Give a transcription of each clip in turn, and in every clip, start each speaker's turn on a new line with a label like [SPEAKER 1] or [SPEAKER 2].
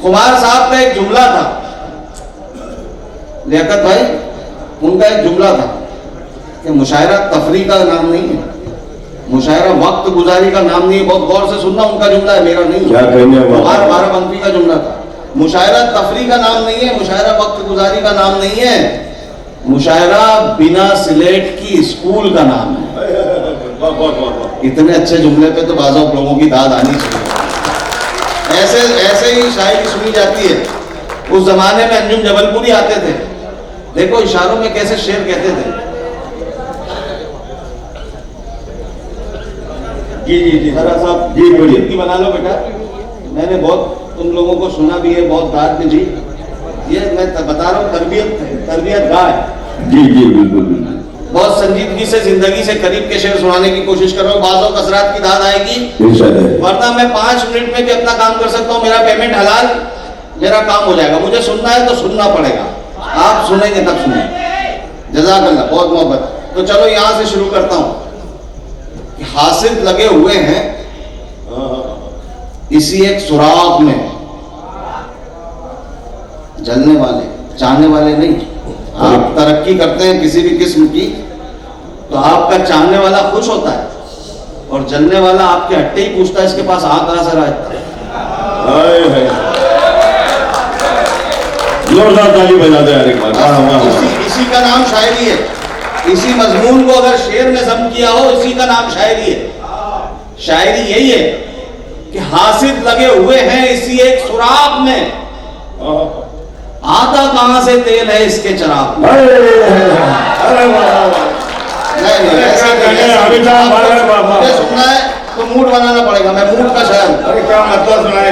[SPEAKER 1] खुमार साहब का एक जुमला था, लियाकत भाई, उनका एक जुमला था कि मुशायरा तफरी का नाम नहीं है, मुशायरा वक्त गुजारी का नाम नहीं है। बहुत गौर से सुनना, उनका जुमला है, मेरा नहीं।
[SPEAKER 2] क्या कहने
[SPEAKER 1] खुमार बाराबंकी का जुमला था। मुशायरा तफरी का नाम नहीं है, मुशायरा वक्त गुजारी का नाम नहीं है, मुशायरा बिना सिलेट की स्कूल का नाम है। इतने अच्छे जुमले पे तो बाज़ लोगों की दाद आनी चाहिए। ऐसे ही शायरी सुनी जाती है। उस जमाने में अंजुम जबलपुरी आते थे, देखो इशारों में कैसे शेर कहते थे। जी जी जी सरा साहब, जी बोलिए। की बना लो बेटा, मैंने बहुत तुम लोगों को सुना भी है, बहुत दाद भी दी। ये मैं बता रहा हूँ, तरबियत गाह है।
[SPEAKER 2] जी जी बिल्कुल बिल्कुल।
[SPEAKER 1] बहुत संजीदगी से जिंदगी से करीब के शेर सुनाने की कोशिश कर रहा हूँ। बाज़ों कसरात की दाद आएगी, वरना मैं 5 मिनट में भी अपना काम कर सकता हूँ। मेरा पेमेंट हलाल, मेरा काम हो जाएगा। मुझे सुनना है तो सुनना पड़ेगा, आप सुनेंगे तब सुनेंगे। जज़ाकल्लाह, बहुत मोहब्बत। तो चलो यहाँ से शुरू करता हूँ। हासिद लगे हुए हैं इसी एक सुराग में, जलने वाले चाहने वाले नहीं। आप तरक्की करते हैं किसी भी किस्म की, तो आपका चाहने वाला खुश होता है, और जलने वाला आपके हट्टे ही पूछता है इसके पास आ कहां से रहा है।
[SPEAKER 2] जोरदार ताली बजा दे यार एक बार।
[SPEAKER 1] इसी का नाम शायरी है। इसी मजमून को अगर शेर में जम किया हो, इसी का नाम शायरी है। शायरी यही है कि हासिद लगे हुए हैं इसी एक सुराग में, आता कहां से तेल है इसके चराग में। मुझे सुनना है तो मूड बनाना पड़ेगा, मैं मूड का शायर।
[SPEAKER 2] अरे क्या मतलब सुनाए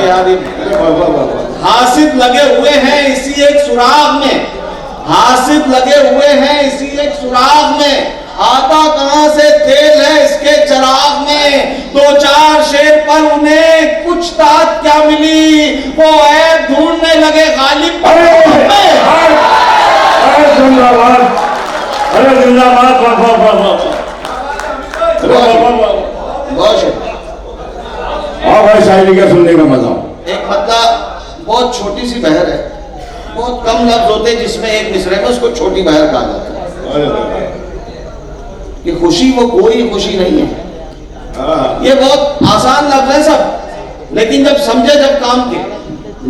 [SPEAKER 2] यार।
[SPEAKER 1] हासिद लगे हुए हैं इसी एक सुराग में, हासिद लगे हुए हैं इसी एक सुराग में, आता कहां से तेल है इसके चराग में। 2-4 शेर पर उन्हें कुछ तात क्या मिली, वो ऐब ढूंढने लगे गालिब।
[SPEAKER 2] भाई शायरी का सुनने का मजा।
[SPEAKER 1] एक मतलब बहुत छोटी सी बहर है, बहुत कम लफ्ज होते हैं जिसमें एक मिसरे में उसको छोटी बहर कहा जाता है। कि खुशी वो कोई खुशी नहीं है, ये बहुत आसान लफ्ज है सब, लेकिन जब समझे, जब काम के,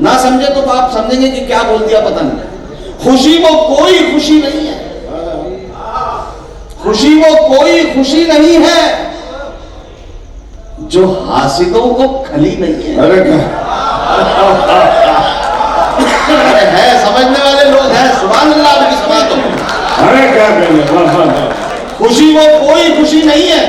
[SPEAKER 1] ना समझे तो आप समझेंगे कि क्या बोल दिया पता नहीं। खुशी वो कोई खुशी नहीं है, खुशी वो कोई खुशी नहीं है जो हासिदों को खली नहीं है। अरे है, समझने वाले लोग हैं, सुभान अल्लाह आपकी समात हो।
[SPEAKER 2] अरे क्या कहने,
[SPEAKER 1] खुशी वो कोई खुशी नहीं है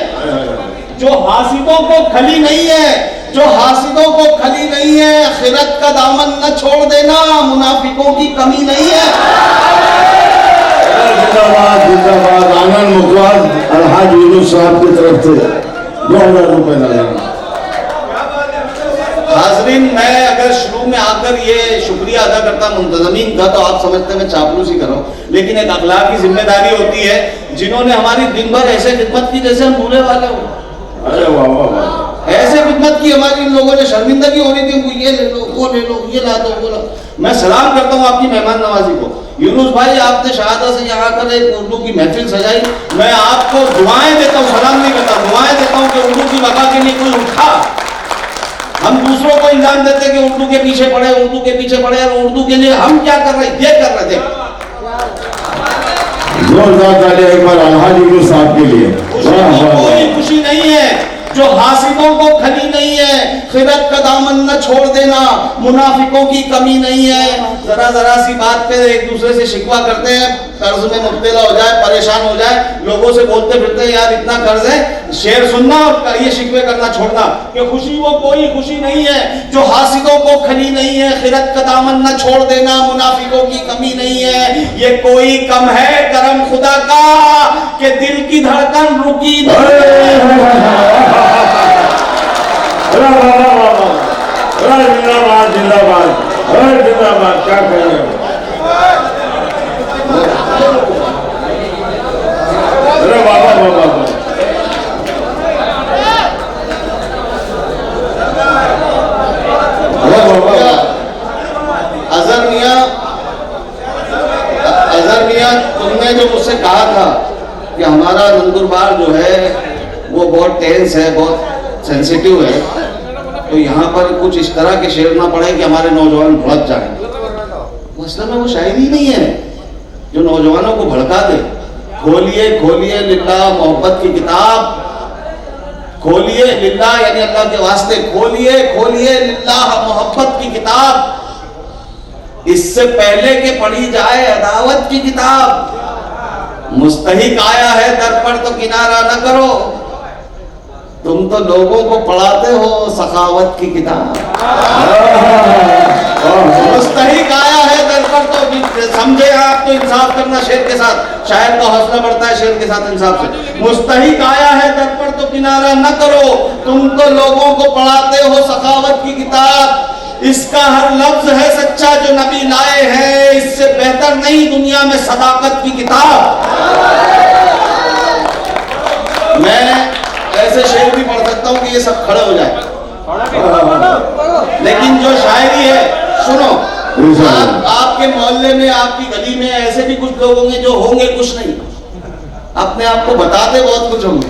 [SPEAKER 1] जो हासिदों को खली नहीं है, जो हासिदों को खली नहीं है। आखिरत का दामन न छोड़ देना, मुनाफिकों की कमी नहीं है।
[SPEAKER 2] जिंदाबाद जिंदाबाद। आनंद मुखवाज अलहाज यूनुस साहब की तरफ से 2000 रुपए लगाना।
[SPEAKER 1] हाजरीन, मैं अगर शुरू में आकर ये शुक्रिया अदा करता मुंतजमीन का, तो आप समझते मैं चापलूसी कर रहा हूँ, लेकिन एक अखलाक की जिम्मेदारी होती है जिन्होंने हमारी दिन भर ऐसे खिदमत की जैसे हम भूले वाले हो।
[SPEAKER 2] अरे वाह वाह वाह।
[SPEAKER 1] ऐसे खिदमत की हमारी, इन लोगों ने शर्मिंदगी हो रही थी, ये ले लो, वो ले लो, ये ला दो, वो ला। मैं सलाम करता हूँ आपकी मेहमान नवाजी को। यूनुस भाई, आपने शहादत से यहाँ आकर एक उर्दू की महफिल सजाई, मैं आपको दुआएं देता हूँ, सलाम नहीं करता, दुआएं देता हूँ कि उर्दू की वफा के लिए कोई उठा। हम दूसरों को इल्जाम देते कि उर्दू के पीछे पड़े, उर्दू के पीछे पड़े, और उर्दू के लिए हम क्या कर रहे, ये कर रहे थे।
[SPEAKER 2] जोरदार ताली एक बार अलहाज यूनुस साहब के लिए।
[SPEAKER 1] कोई खुशी नहीं है जो हासिदों को खली नहीं है। खिरत का दामन न छोड़ देना, मुनाफिकों की कमी नहीं है। जरा जरा सी बात पे एक दूसरे से शिकवा करते हैं, कर्ज में मुब्तला हो जाए, परेशान हो जाए, लोगों से बोलते फिरते हैं यार इतना कर्ज है। शेर सुनना और ये शिकवे करना छोड़ना कि खुशी वो कोई खुशी नहीं है जो हासिदों को खली नहीं है। खिरत का दामन न छोड़ देना, मुनाफिकों की कमी नहीं है। ये कोई कम है करम खुदा का कि दिल की धड़कन रुकी
[SPEAKER 2] जिंदाबाद जिंदाबाद जिंदाबाद। क्या कहेंगे, अरे बाबा बाबा।
[SPEAKER 1] यार मियाँ, तुमने जो मुझसे कहा था कि हमारा नंदुरबार जो है वो बहुत टेंस है, बहुत सेंसिटिव है, तो यहाँ पर कुछ इस तरह के शेर ना पड़े कि हमारे नौजवान भड़क जाएं। मसला में वो शायरी नहीं है जो नौजवानों को भड़का दे। खोलिए खोलिए लिल्लाह मोहब्बत की किताब, खोलिए लिल्लाह यानी अल्लाह के वास्ते, खोलिए खोलिए लिल्लाह मोहब्बत की किताब, इससे पहले के पढ़ी जाए अदावत की किताब। मुस्तहिक आया है दर पर तो किनारा न करो, तुम तो लोगों को पढ़ाते हो सखावत की किताब। मुस्तहिक आया है दर पर तो समझे आप, तो इंसाफ करना शेर के साथ, शायर का हौसला बढ़ता है शेर के साथ इंसाफ से। मुस्तहिक आया है दर पर तो किनारा न करो, तुम तो लोगों को पढ़ाते हो सखावत की किताब। इसका हर लफ्ज है सच्चा जो नबी लाए हैं, इससे बेहतर नहीं दुनिया में सदाकत की किताब। मैं ऐसे शेर भी पढ़ सकता हूँ कि ये सब खड़े हो जाए, लेकिन जो शायरी है सुनो। आपके मोहल्ले में, आपकी गली में ऐसे भी कुछ लोग होंगे जो होंगे कुछ नहीं, अपने आप को बताते बहुत कुछ होंगे।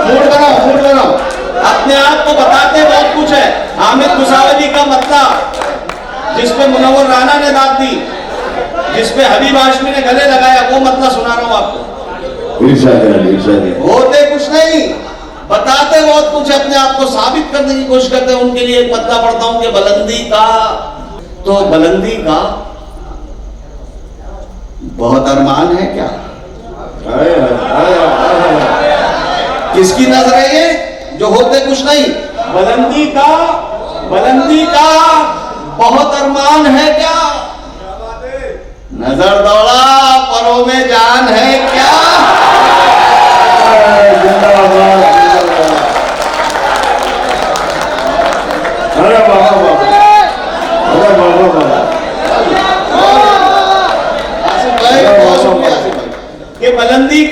[SPEAKER 1] मूड बनाओ, अपने आप को बताते बहुत कुछ है। हामिद मुसावली का मतलब, जिसपे मुनव्वर राना ने दाद दी, जिसपे हबीब हाशमी ने गले लगाया, वो मतलब सुना रहा हूं आपको। होते कुछ नहीं, बताते बहुत कुछ है, अपने आप को साबित करने की कोशिश करते हैं। उनके लिए एक मतलब पढ़ता हूं कि बुलंदी का, तो बुलंदी का बहुत अरमान है क्या? किसकी नजर है ये जो होते कुछ नहीं? बुलंदी का बहुत अरमान है क्या? नजर दौड़ा परों में जान है क्या?
[SPEAKER 2] अरे बाबा बाबा, अरे बाबा बाबा,
[SPEAKER 1] आसिफ भाई बहुत शुक्रिया। आसिफ भाई ये बुलंदी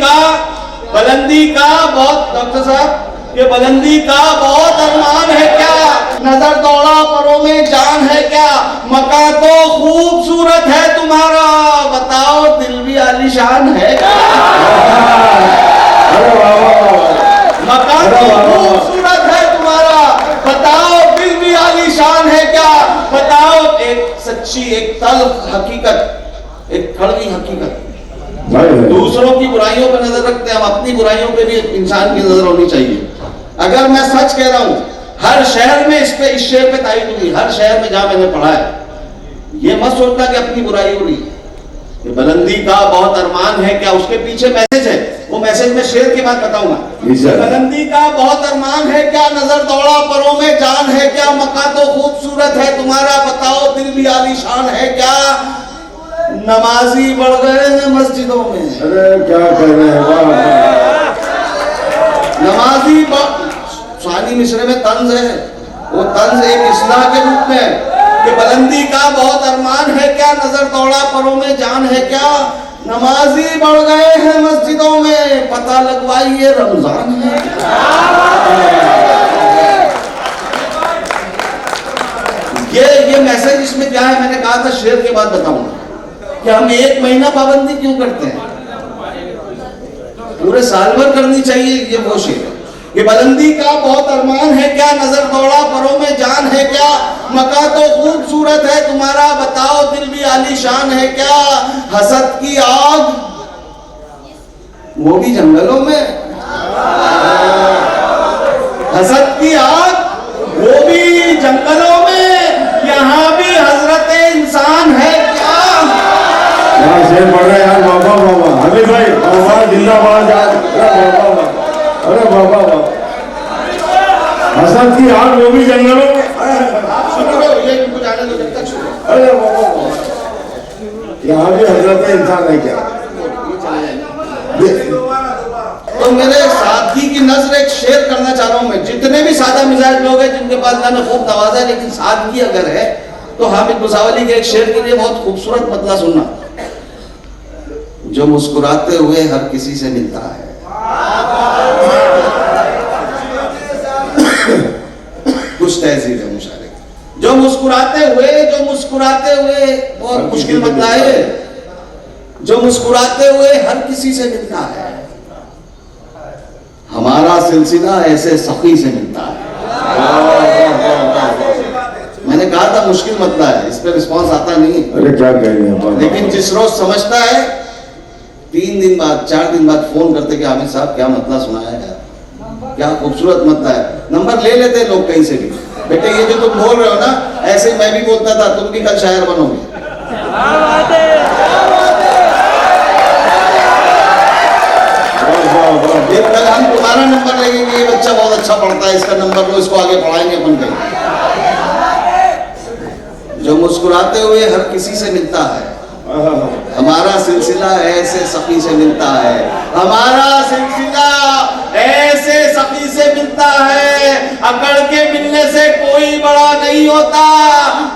[SPEAKER 1] का बहुत, डॉक्टर साहब ये बुलंदी का बहुत अरमान है क्या? नजर दौड़ा परों में जान है क्या? मका तो खूबसूरत है तुम्हारा, बताओ दिल भी आलीशान है क्या? मका तो खूबसूरत है तुम्हारा, बताओ दिल भी आलीशान है क्या? बताओ एक सच्ची, एक तल्ख हकीकत, एक कड़वी हकीकत। दूसरों की बुराइयों पर नजर रखते हैं, हम अपनी बुराइयों पे भी इंसान की नजर होनी चाहिए। अगर मैं सच कह रहा हूं, हर शहर में इस शेर पे तारीफ हुई, हर शहर में जहां मैंने पढ़ा है, ये मत सोचना कि अपनी बुराई हो रही। ये बुलंदी का बहुत अरमान है क्या, उसके पीछे मैसेज है, वो मैसेज में शेर के बाद बताऊंगा। बुलंदी का बहुत अरमान है क्या? नजर दौड़ा परों में जान है क्या? मका तो खूबसूरत है तुम्हारा, बताओ दिल भी आलीशान है क्या? नमाजी बढ़ गए हैं मस्जिदों में।
[SPEAKER 2] अरे क्या कर रहे हैं?
[SPEAKER 1] नमाजी सानी मिसरे में तंज है, वो तंज एक इस्लाह के रूप में कि बुलंदी का बहुत अरमान है क्या? नजर दौड़ा परों में जान है क्या? नमाजी बढ़ गए हैं मस्जिदों में, पता लगवाइए रमजान है। ये मैसेज इसमें क्या है, मैंने कहा था शेर के बाद बताऊंगा कि हम एक महीना पाबंदी क्यों करते हैं, पूरे साल भर करनी चाहिए। ये वो शेर है कि बुलंदी का बहुत अरमान है क्या? नजर दौड़ा परों में जान है क्या? मका तो खूबसूरत है तुम्हारा, बताओ दिल भी आलीशान है क्या? हसद की आग वो भी जंगलों में, हसद की आग वो भी जंगलों में, यहाँ भी हजरत इंसान है क्या?
[SPEAKER 2] यार शेर पढ़ रहे यार, बाबा बाबा, हबीब भाई बाबा जिंदाबाद यार, अरे बाबा बाबा, हसद की आग वो भी जंगलों में।
[SPEAKER 1] आप सुन रहे हो, ये इनको जाने दो जब तक सुनो।
[SPEAKER 2] अरे बाबा बाबा, यहाँ भी हजरत इंसान है क्या?
[SPEAKER 1] तो मेरे साथी की नजर एक शेर करना चाह रहा हूं मैं। जितने भी सादा मिजाज लोग हैं जिनके पास अल्लाह ने खूब नवाजा है, लेकिन सादगी अगर है तो हामिद मुसावली के एक शेर के लिए बहुत खूबसूरत मतलब सुनना। जो मुस्कुराते हुए हर किसी से मिलता है, कुछ तहजीब है मुशायरे की। जो मुस्कुराते हुए बहुत मुश्किल मसला है, जो मुस्कुराते हुए हर किसी से मिलता है, हमारा सिलसिला ऐसे सखी से मिलता है। मैंने कहा था मुश्किल मसला है, इस पे रिस्पांस आता नहीं।
[SPEAKER 2] अरे क्या कहेंगे,
[SPEAKER 1] लेकिन जिस रोज समझता है 3 दिन बाद 4 दिन बाद फोन करते कि हामिद साहब क्या मतला सुनाया यार, क्या खूबसूरत मतला है। नंबर ले लेते हैं लोग कहीं से भी, बेटे ये जो तुम बोल रहे हो ना, ऐसे ही मैं भी बोलता था, तुम भी कल शायर बनोगे। कल हम तुम्हारा नंबर लेंगे, ये बच्चा बहुत अच्छा पढ़ता है, इसका नंबर लो, इसको आगे पढ़ाएंगे अपन कहीं। जो मुस्कुराते हुए हर किसी से मिलता है, हमारा सिलसिला ऐसे सखी से मिलता है, हमारा सिलसिला ऐसे सखी से मिलता है। अकड़ के मिलने से कोई बड़ा नहीं होता,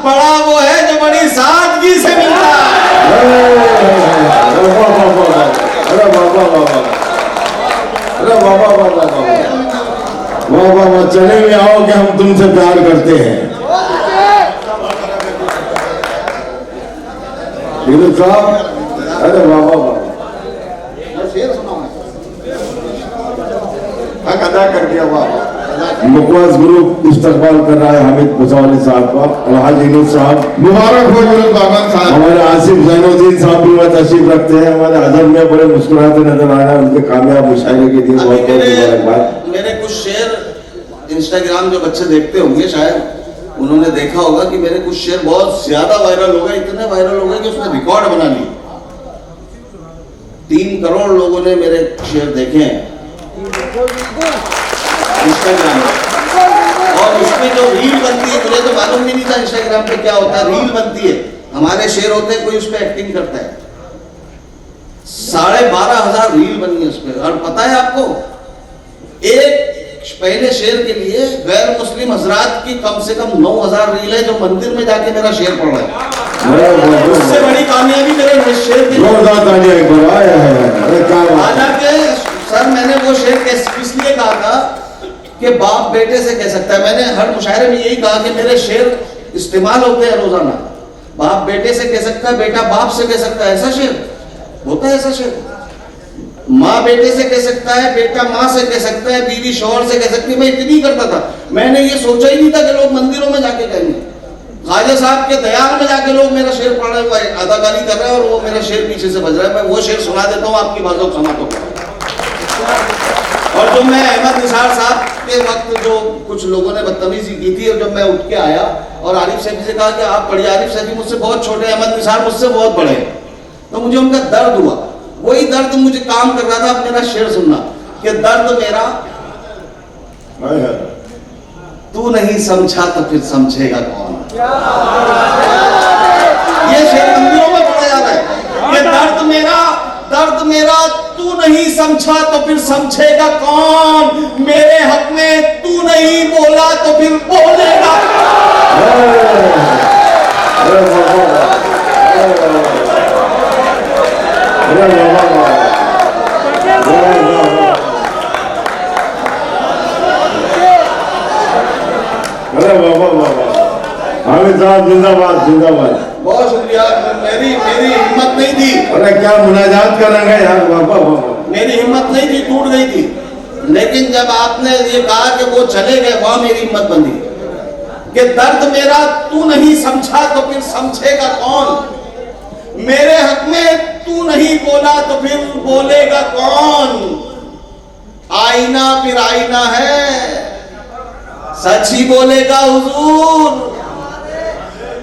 [SPEAKER 1] बड़ा वो है जो बड़ी सादगी से मिलता है।
[SPEAKER 2] अरे बाबा चले भी आओ कि हम तुमसे प्यार करते हैं। साहब, अरे बाबा हक अदा कर दिया बाबा। मुकवास ग्रुप इस्तकबाल कर रहा है हामिद मुसावली साहब का, अलहाज इनूस साहब, मुबारक हो बाबा साहब। हमारे आसिफ जैनुद्दीन साहब भी वह तशरीफ रखते हैं, हमारे हजर में बड़े मुस्कुराते नजर आ रहे हैं, उनके कामयाब मुशायरे के लिए बहुत बहुत मुबारकबाद।
[SPEAKER 1] मेरे कुछ शेर इंस्टाग्राम जो बच्चे देखते होंगे शायद उन्होंने देखा होगा कि मेरे कुछ शेर बहुत ज्यादा वायरल हो गए, इतने वायरल हो गए कि उसने रिकॉर्ड बना ली। 3 करोड़ लोगों ने मेरे शेर देखे हैं इंस्टाग्राम में, और उसमें जो रील बनती है, मुझे तो मालूम भी नहीं था इंस्टाग्राम पे क्या होता है, रील बनती है, हमारे शेर होते हैं, कोई उस पर एक्टिंग करता है। 12,500 रील बनी है उस पर। और पता है आपको, एक पहले शेर के लिए गैर मुस्लिम हजरात की कम से कम 9,000 रील है जो मंदिर में जाके मेरा शेर पढ़ रहे हैं। उससे बड़ी कामयाबी मेरे शेर की हालांकि सर मैंने वो शेर इसलिए कहा था कि बाप बेटे से कह सकता है। मैंने हर मुशायरे में यही कहा कि मेरे शेर इस्तेमाल होते हैं रोजाना। बाप बेटे से कह सकता है, बेटा बाप से कह सकता है, ऐसा शेर होता है, ऐसा शेर माँ बेटे से कह सकता है, बेटा माँ से कह सकता है, बीवी शौहर से कह सकती है। मैं इतनी करता था, मैंने ये सोचा ही नहीं था कि लोग मंदिरों में जाके कहेंगे। ख्वाजा साहब के दयाल में जाके लोग मेरा शेर पढ़ रहे हैं, अदाकारी कर रहे हैं, और वो मेरा शेर पीछे से बज रहा है। मैं वो शेर सुना देता हूँ आपकी बातों सुना तो। और जो मैं अहमद निसार साहब के वक्त जो कुछ लोगों ने बदतमीजी की थी, और जब मैं उठ के आया और आरिफ सैफी से कहा कि आप पढ़िए, आरिफ सैफी मुझसे बहुत छोटे, अहमद निसार मुझसे बहुत बड़े, तो मुझे उनका दर्द हुआ। वही दर्द मुझे काम कर रहा था, अब मेरा शेर सुनना कि दर्द मेरा तू नहीं समझा तो फिर समझेगा कौन। ये शेर मंदिरों में पढ़ा जा रहा है कि दर्द मेरा तू नहीं समझा तो फिर समझेगा कौन, मेरे हक में तू नहीं बोला तो फिर बोलेगा।
[SPEAKER 2] हामिद साहब जिंदाबाद जिंदाबाद।
[SPEAKER 1] बहुत शुक्रिया। मेरी हिम्मत नहीं थी।
[SPEAKER 2] अरे क्या मुनाजात कर रहे हैं यार, बाबा
[SPEAKER 1] मेरी हिम्मत नहीं थी, टूट गई थी। लेकिन जब आपने ये कहा कि वो चले गए, वहां मेरी हिम्मत बंधी कि दर्द मेरा तू नहीं समझा तो फिर समझेगा कौन, मेरे हक में तू नहीं बोला तो फिर बोलेगा कौन। आईना फिर आईना है, सच ही बोलेगा हुजूर।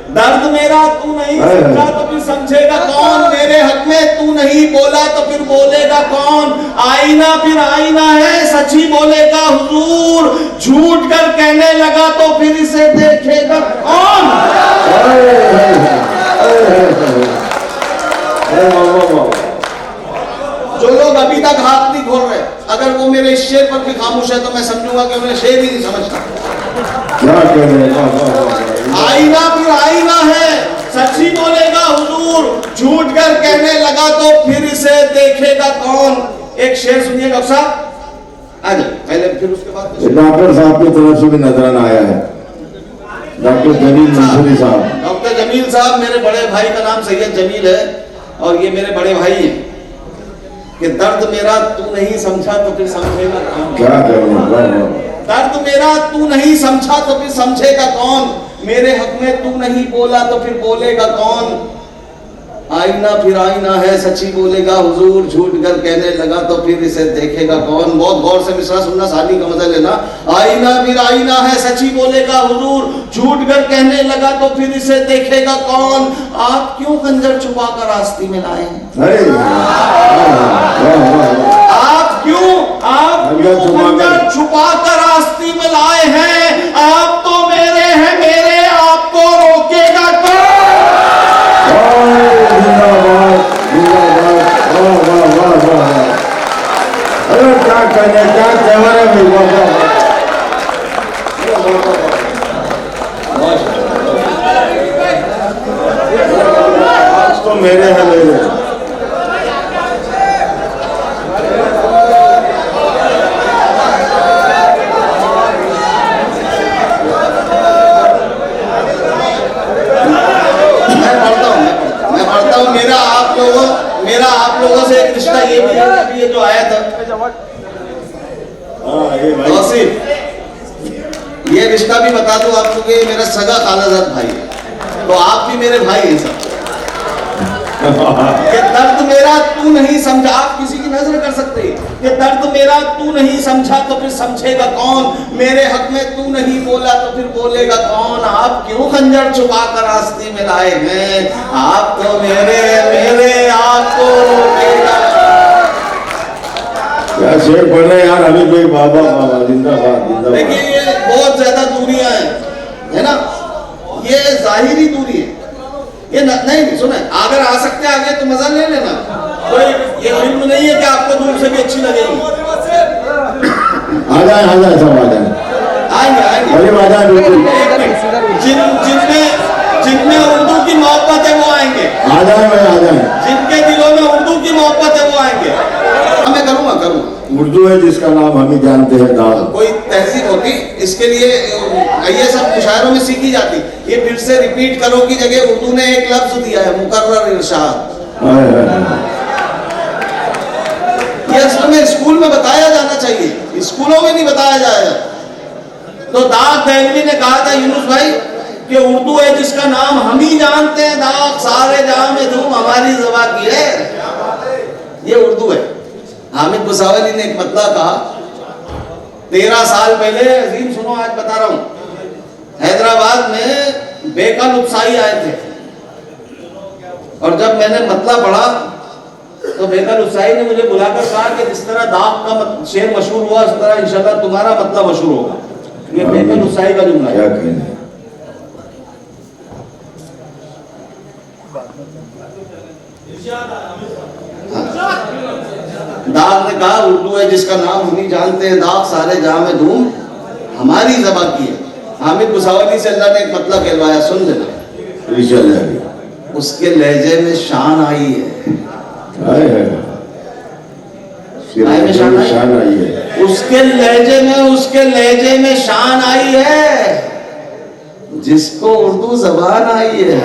[SPEAKER 1] दर्द मेरा तू नहीं समझा तो फिर समझेगा कौन, मेरे हक में तू नहीं बोला तो फिर बोलेगा कौन। आईना फिर आईना है, सच ही बोलेगा हुजूर। झूठ कर कहने लगा तो फिर इसे देखेगा कौन। जो लोग अभी तक हाथ नहीं खोल रहे, अगर वो मेरे इस शेर पर भी खामोश है तो मैं समझूंगा कि उन्हें शेर ही नहीं समझता। आईना फिर आईना है, सच ही बोलेगा हुजूर। झूठ कर कहने लगा तो फिर इसे देखेगा कौन। एक शेर सुनिए डॉक्टर साहब, आ जाए पहले, फिर उसके बाद
[SPEAKER 2] डॉक्टर साहब की तरफ से भी नजराना आया है। डॉक्टर जमील मंसूरी साहब।
[SPEAKER 1] डॉक्टर जमील साहब, मेरे बड़े भाई का नाम सैयद जमील है और ये मेरे बड़े भाई हैं कि दर्द मेरा तू नहीं समझा तो फिर समझेगा कौन।
[SPEAKER 2] क्या करें,
[SPEAKER 1] दर्द मेरा तू नहीं समझा तो फिर समझेगा कौन, मेरे हक में तू नहीं बोला तो फिर बोलेगा कौन। आईना फिर आईना है सच्ची बोलेगा हुजूर, झूठ कर कहने लगा तो फिर इसे देखेगा कौन। बहुत गौर से मिसरा सुनना, साली का मजा लेना। आईना फिर आईना है सच्ची बोलेगा हुजूर, झूठ कर कहने लगा तो फिर इसे देखेगा कौन। आप क्यों खंजर छुपा कर आस्ती में लाए हैं? आप क्यों खंजर छुपा कर आस्ती में लाए हैं? आप तो मेरे हैं मेरे, आपको रोकेगा कौन?
[SPEAKER 2] अरे क्या कहने, क्या त्योहार है तो मेरे हैं मेरे।
[SPEAKER 1] मेरा आप लोगों से एक रिश्ता ये भी है, अभी ये जो आया था ये रिश्ता भी बता दूं आपको कि मेरा सगा खालाजाद भाई है, तो आप भी मेरे भाई हैं सब। कि दर्द मेरा तू नहीं समझा, आप किसी की नजर कर सकते कि दर्द मेरा तू नहीं समझा तो फिर समझेगा कौन, मेरे हक में तू नहीं बोला तो फिर बोलेगा कौन। आप क्यों खंजर छुपा कर रास्ते में लाए हैं? आप तो मेरे आपको रोकेगा।
[SPEAKER 2] क्या शेर पढ़ रहे यार अभी कोई, बाबा बाबा जिंदाबाद जिंदाबाद।
[SPEAKER 1] देखिए ये बहुत ज्यादा दूरियां हैं, है ना, ये जाहिरी दूरी है, ये नहीं सुने, अगर आ सकते आगे तो मजा ले लेना। कोई ये फिल्म नहीं है कि आपको दूर से भी अच्छी लगेगी।
[SPEAKER 2] आ जाए सब आ जाए,
[SPEAKER 1] आएंगे जिनमें उर्दू की मोहब्बत है वो आएंगे।
[SPEAKER 2] आ जाए
[SPEAKER 1] जिनके दिलों में उर्दू की मोहब्बत है वो आएंगे। मैं करूँगा
[SPEAKER 2] उर्दू है जिसका नाम हम ही जानते हैं दाल।
[SPEAKER 1] कोई तहजीब होती, इसके लिए ये सब मुशायरों में सीखी जाती। ये फिर से रिपीट करो की जगह उर्दू ने एक लफ्ज दिया है, मुकर्रर इरशाद। ये असल में स्कूल में बताया जाना चाहिए, स्कूलों में नहीं बताया जाएगा। तो दाग दहलवी ने कहा था यूनुस भाई कि उर्दू है जिसका नाम हम ही जानते हैं, दाग सारे जहां में धूम हमारी ज़बान की है, ये उर्दू है। हामिद बुसावली ने एक मतलब कहा 13 साल पहले, अजीम सुनो आज बता रहा हूं, हैदराबाद में बेकल उत्साही आए थे और जब मैंने मतलब पढ़ा तो बेकल उत्साही ने मुझे बुलाकर कहा कि जिस तरह दाग का शेर मशहूर हुआ उस तरह इंशाल्लाह तुम्हारा मतलब मशहूर होगा। ये बेकल उत्साही का जुमला है। दाग ने कहा उर्दू है जिसका नाम हम ही जानते हैं, दाग सारे जहां में धूम हमारी ज़बान की है। हामिद बुसावली से अल्लाह ने एक मतलब कहलवाया, सुन लेना। उसके लहजे में शान आई है,
[SPEAKER 2] शान आई है।
[SPEAKER 1] उसके लहजे में शान आई है, जिसको उर्दू ज़बान आई है।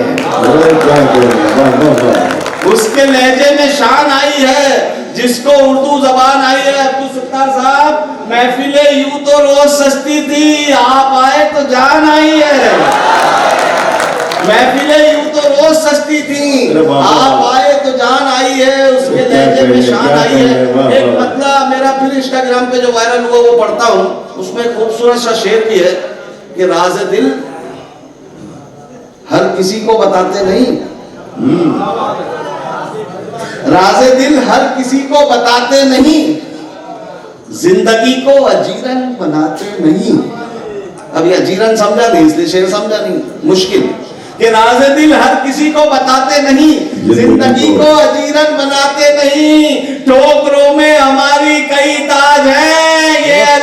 [SPEAKER 1] उसके लहजे में शान आई है, जिसको उर्दू ज़बान आई है। अब्दुल सत्तार साहब, महफिले यूं तो रोज सस्ती थी, आप आए तो जान आई है। महफिले यूं तो रोज सस्ती थी, आप आए तो जान आई है। उसके लहजे में शान आई है। एक मतलब मेरा फिर इंस्टाग्राम पे जो वायरल हुआ वो पढ़ता हूँ, उसमें खूबसूरत सा शेर भी है कि राज़े दिल हर किसी को बताते नहीं, राज़े दिल हर किसी को बताते नहीं, जिंदगी को अजीरन बनाते नहीं। अब ये अजीरन समझा नहीं इसलिए शेर समझा नहीं, मुश्किल कि राज़े दिल हर किसी को बताते नहीं, जिंदगी को अजीरन बनाते नहीं। ठोकरों में हमारी कई ताज हैं, ये अलग